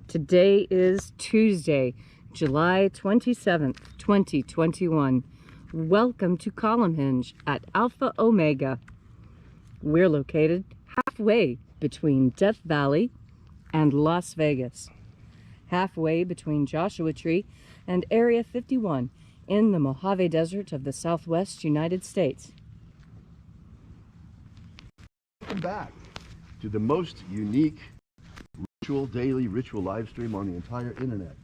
Today is Tuesday, July 27th, 2021. Welcome to Column Hinge at Alpha Omega. We're located halfway between Death Valley and Las Vegas, halfway between Joshua Tree and Area 51 in the Mojave Desert of the Southwest United States. Welcome back to the most unique daily ritual live stream on the entire internet.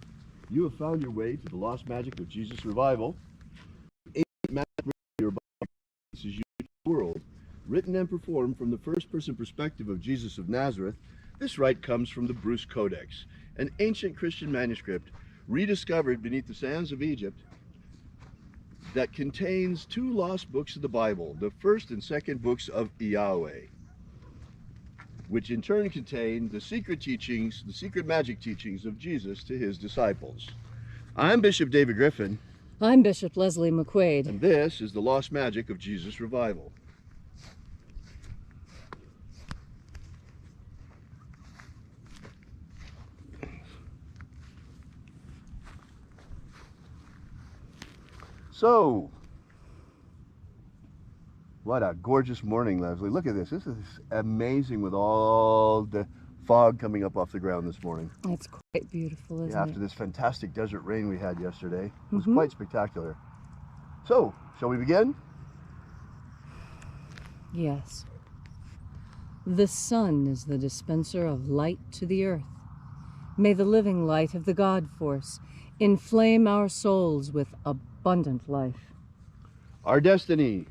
You have found your way to the Lost Magic of Jesus Revival, ancient magic your unique world, written and performed from the first-person perspective of Jesus of Nazareth. This rite comes from the Bruce Codex, an ancient Christian manuscript rediscovered beneath the sands of Egypt that contains two lost books of the Bible, the first and second books of Yahweh, which in turn contain the secret teachings, the secret magic teachings of Jesus to his disciples. I'm Bishop David Griffin. I'm Bishop Leslie McQuaid. And this is the Lost Magic of Jesus Revival. So, what a gorgeous morning, Leslie. Look at this. This is amazing with all the fog coming up off the ground this morning. It's quite beautiful, isn't it? After this fantastic desert rain we had yesterday. It was quite spectacular. So, shall we begin? Yes. The sun is the dispenser of light to the earth. May the living light of the God Force inflame our souls with abundant life. Our destiny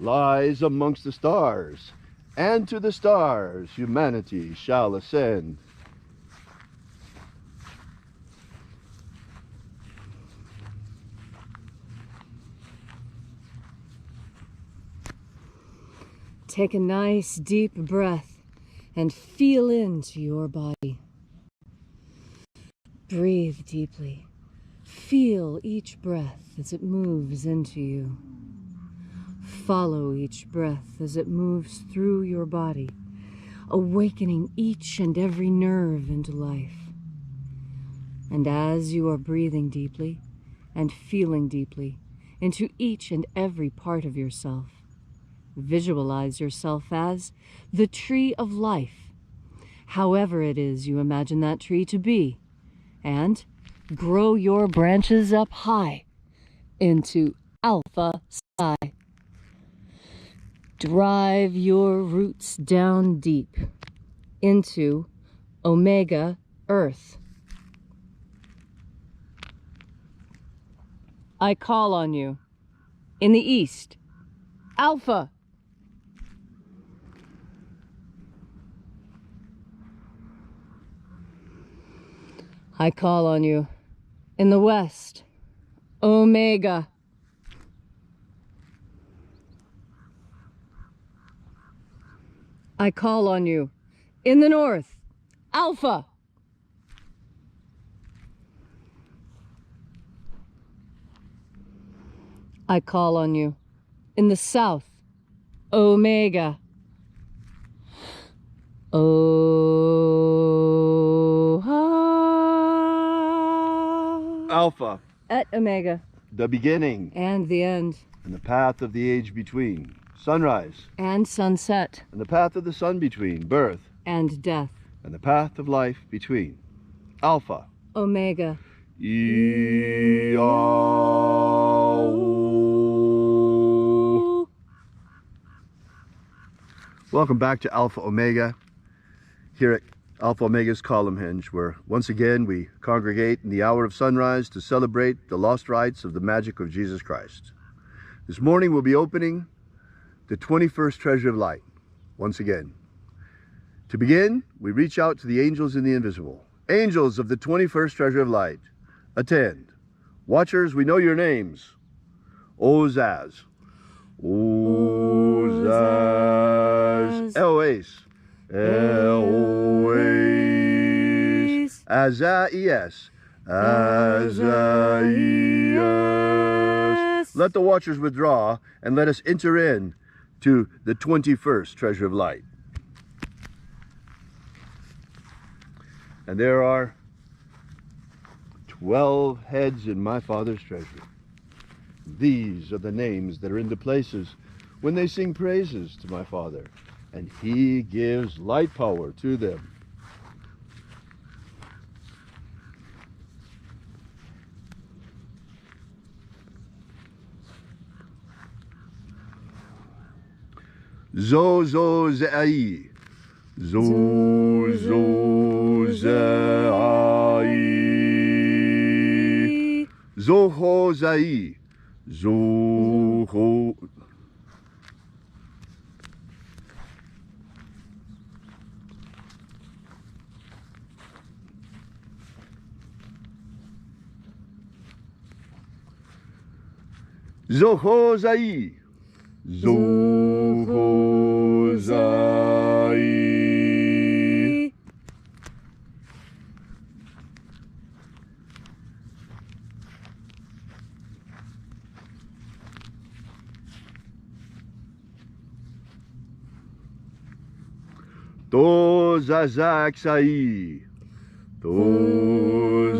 lies amongst the stars, and to the stars humanity shall ascend. Take a nice deep breath and feel into your body. Breathe deeply. Feel each breath as it moves into you. Follow each breath as it moves through your body, awakening each and every nerve into life. And as you are breathing deeply and feeling deeply into each and every part of yourself, visualize yourself as the tree of life, however it is you imagine that tree to be, and grow your branches up high into Alpha Psi. Drive your roots down deep into Omega Earth. I call on you in the east, Alpha. I call on you in the west, Omega. I call on you in the north, Alpha. I call on you in the south, Omega. Alpha. Et Omega. The beginning. And the end. And the path of the age between. Sunrise. And sunset. And the path of the sun between. Birth. And death. And the path of life between. Alpha. Omega. Welcome back to Alpha Omega, here at Alpha Omega's Column Hinge, where once again we congregate in the hour of sunrise to celebrate the lost rites of the magic of Jesus Christ. This morning we'll be opening the 21st Treasure of Light, once again. To begin, we reach out to the angels in the invisible. Angels of the 21st Treasure of Light, attend. Watchers, we know your names. Ozaz. Ozaz. Eloes. Eloes. Azaias. Azaias. Let the watchers withdraw and let us enter in to the 21st Treasure of Light. And there are 12 heads in my Father's treasury. These are the names that are in the places when they sing praises to my Father, and he gives light power to them. Zo zo ze'ai. Zo zo ze'ai. Zo ho zai. Zo ho. Zo ho zai. Zo ho zai. To zazak sai. To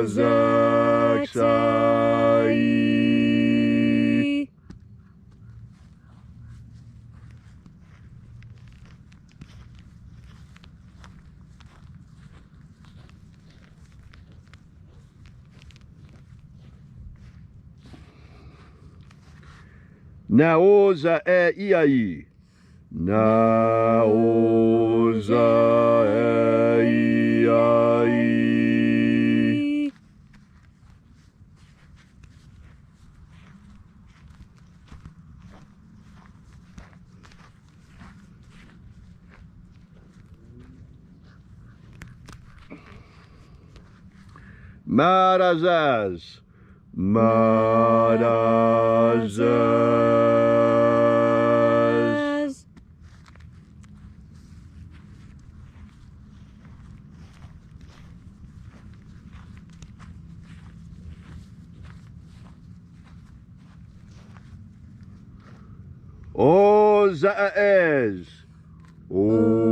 zazak sai. Naoza e iai. Naoza e iai. Marazaz. Marazaz. Ozaez. Ozaez.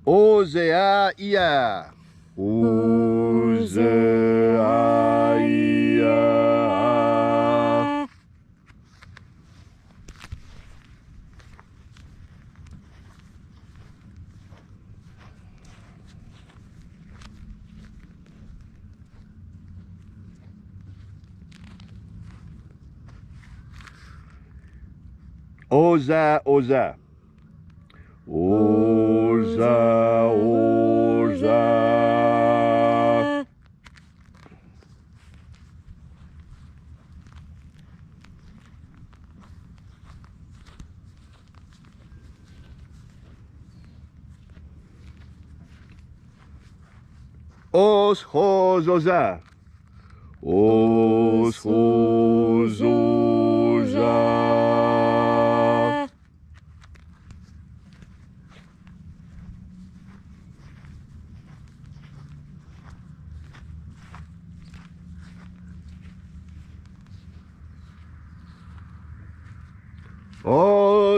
Ozea ia. Ozea ia. Oza, oza. Oza, oza. Os, hos, oza. Os, hos, oza.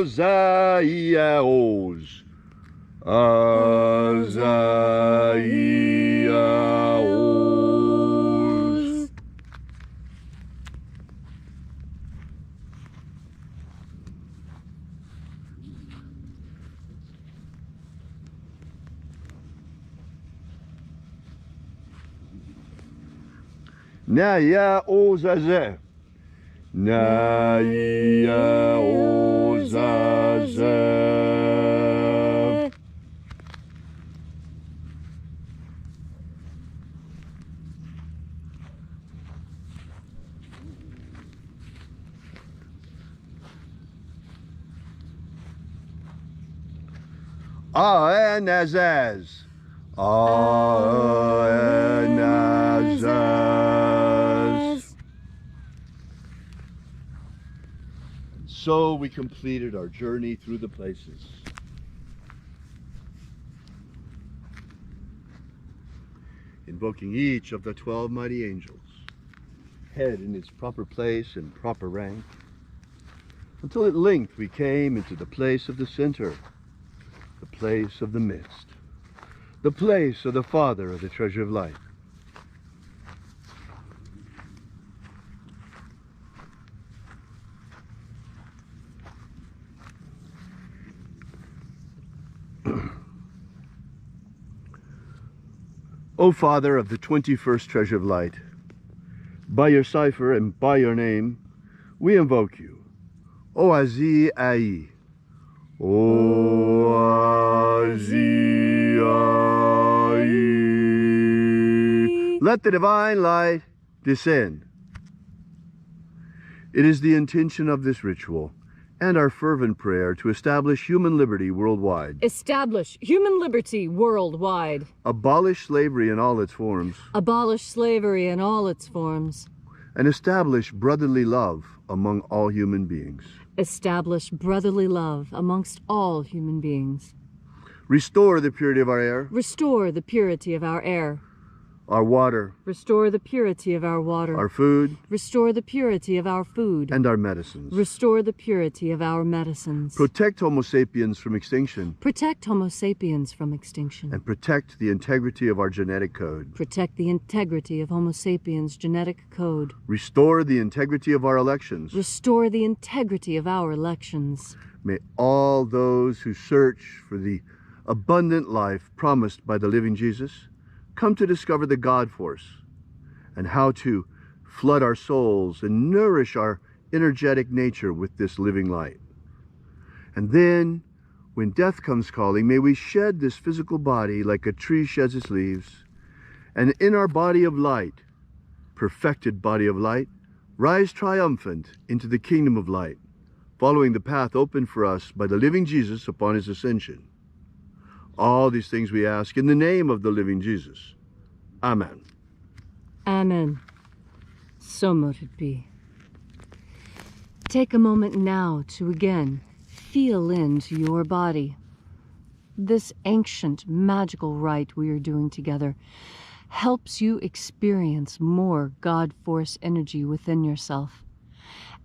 Ozaia os. Ozaia os. Naia ozaze. Naia ozaze. Aenazaz. Aenazaz. so we completed our journey through the places. Invoking each of the 12 mighty angels, head in its proper place and proper rank, until at length we came into the place of the center, the place of the midst, the place of the Father of the treasure of light. O Father of the 21st treasure of light, by your cipher and by your name, we invoke you. O Azi Ai. O Azi Ai. Let the divine light descend. It is the intention of this ritual and our fervent prayer to establish human liberty worldwide. Establish human liberty worldwide. Abolish slavery in all its forms. Abolish slavery in all its forms. And establish brotherly love among all human beings. Establish brotherly love amongst all human beings. Restore the purity of our air. Restore the purity of our air. Our water. Restore the purity of our water. Our food. Restore the purity of our food. And our medicines. Restore the purity of our medicines. Protect Homo sapiens from extinction. Protect Homo sapiens from extinction. And protect the integrity of our genetic code. Protect the integrity of Homo sapiens' genetic code. Restore the integrity of our elections. Restore the integrity of our elections. May all those who search for the abundant life promised by the living Jesus come to discover the God force and how to flood our souls and nourish our energetic nature with this living light. And then, when death comes calling, may we shed this physical body like a tree sheds its leaves, and in our body of light, perfected body of light, rise triumphant into the kingdom of light, following the path opened for us by the living Jesus upon his ascension. All these things we ask in the name of the living Jesus. Amen. Amen. So mote it be. Take a moment now to again feel into your body. This ancient magical rite we are doing together helps you experience more God Force energy within yourself.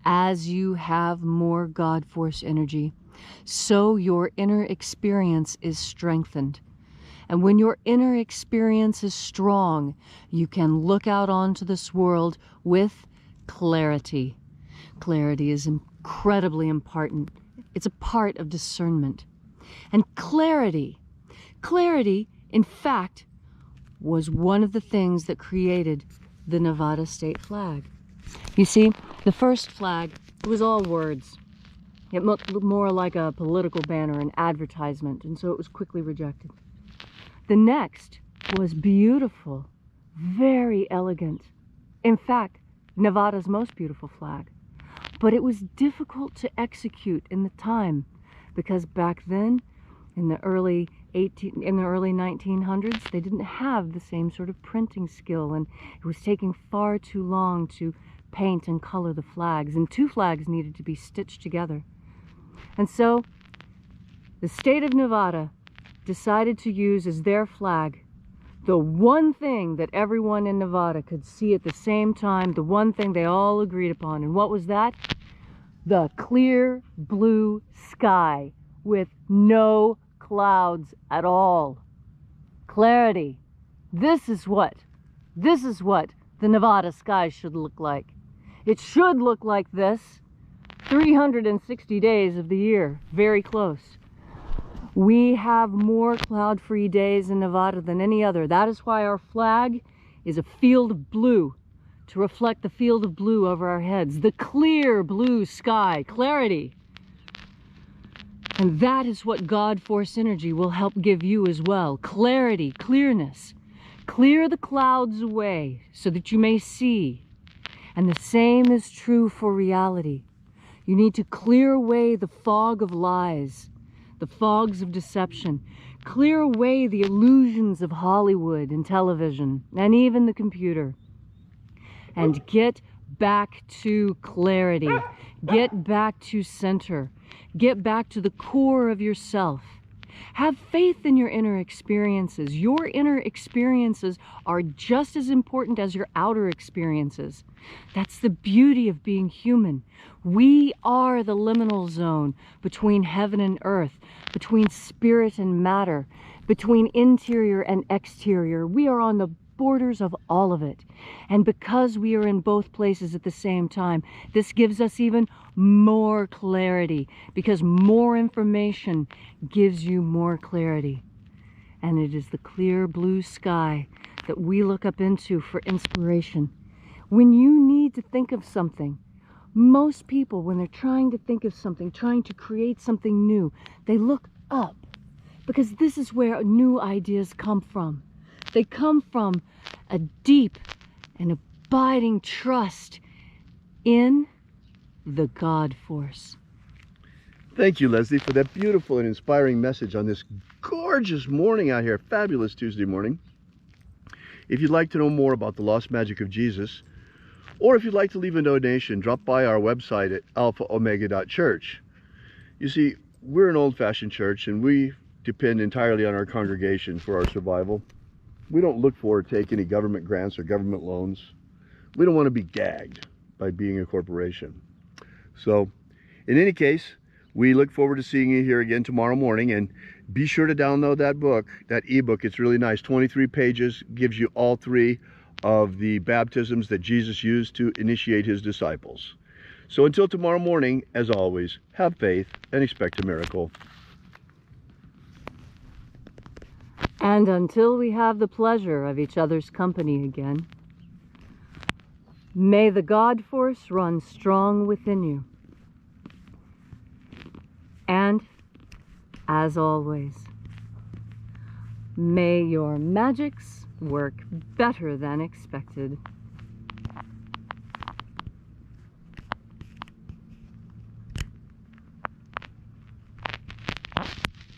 As you have more God Force energy, so your inner experience is strengthened. And when your inner experience is strong, you can look out onto this world with clarity. Clarity is incredibly important. It's a part of discernment. And clarity, in fact, was one of the things that created the Nevada state flag. You see, the first flag was all words. It looked more like a political banner, an advertisement, and so it was quickly rejected. The next was beautiful, very elegant. In fact, Nevada's most beautiful flag. But it was difficult to execute in the time, because back then, in the early 1900s, they didn't have the same sort of printing skill, and it was taking far too long to paint and color the flags, and two flags needed to be stitched together. And so, the state of Nevada decided to use as their flag the one thing that everyone in Nevada could see at the same time, the one thing they all agreed upon. And what was that? The clear blue sky with no clouds at all. Clarity. This is what the Nevada sky should look like. It should look like this 360 days of the year, very close. We have more cloud-free days in Nevada than any other. That is why our flag is a field of blue, to reflect the field of blue over our heads. The clear blue sky, clarity. And that is what God Force energy will help give you as well. Clarity, clearness. Clear the clouds away so that you may see. And the same is true for reality. You need to clear away the fog of lies, the fogs of deception. Clear away the illusions of Hollywood and television, and even the computer. And get back to clarity. Get back to center. Get back to the core of yourself. Have faith in your inner experiences. Your inner experiences are just as important as your outer experiences. That's the beauty of being human. We are the liminal zone between heaven and earth, between spirit and matter, between interior and exterior. We are on the borders of all of it. And because we are in both places at the same time, this gives us even more clarity, because more information gives you more clarity. And it is the clear blue sky that we look up into for inspiration. When you need to think of something, most people, when they're trying to think of something, trying to create something new, they look up, because this is where new ideas come from. They come from a deep and abiding trust in the God force. Thank you, Leslie, for that beautiful and inspiring message on this gorgeous morning out here. Fabulous Tuesday morning. If you'd like to know more about the lost magic of Jesus, or if you'd like to leave a donation, drop by our website at alphaomega.church. You see, we're an old-fashioned church, and we depend entirely on our congregation for our survival. We don't look for or take any government grants or government loans. We don't want to be gagged by being a corporation. So, in any case, we look forward to seeing you here again tomorrow morning, and be sure to download that book, that ebook. It's really nice. 23 pages, gives you all 3 of the baptisms that Jesus used to initiate his disciples. So until tomorrow morning, as always, have faith and expect a miracle. And until we have the pleasure of each other's company again, may the God force run strong within you. And, as always, may your magics work better than expected.